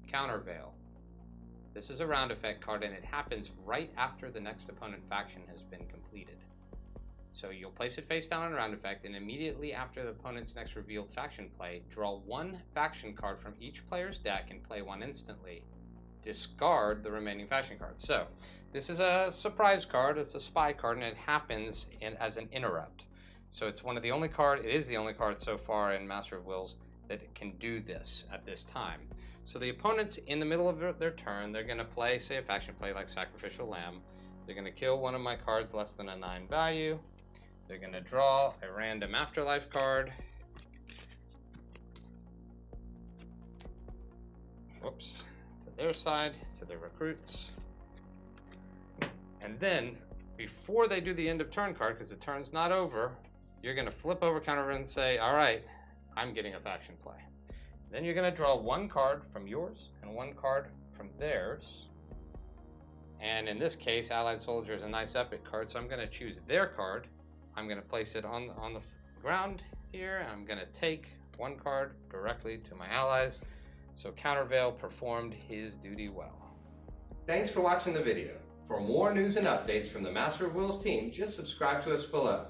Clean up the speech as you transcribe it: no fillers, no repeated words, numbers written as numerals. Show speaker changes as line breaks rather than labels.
Countervail. This is a round effect card, and it happens right after the next opponent faction has been completed. So you'll place it face down on round effect, and immediately after the opponent's next revealed faction play, draw one faction card from each player's deck and play one instantly. Discard the remaining faction cards. So this is a surprise card, it's a spy card, and it happens as an interrupt. So it's one of the only card, it is the only card so far in Master of Wills that can do this at this time. So the opponent's in the middle of their turn, they're going to play, say, a faction play like Sacrificial Lamb. They're going to kill one of my cards less than a 9 value. They're going to draw a random Afterlife card. Whoops. To their side, to their recruits. And then, before they do the end of turn card, because the turn's not over, you're going to flip over Countervail and say, alright, I'm getting a faction play. Then you're going to draw one card from yours and one card from theirs. And in this case, Allied Soldier is a nice epic card, so I'm going to choose their card. I'm going to place it on the ground here, and I'm going to take one card directly to my allies. So Countervail performed his duty well. Thanks for watching the video. For more news and updates from the Master of Wills team, just subscribe to us below.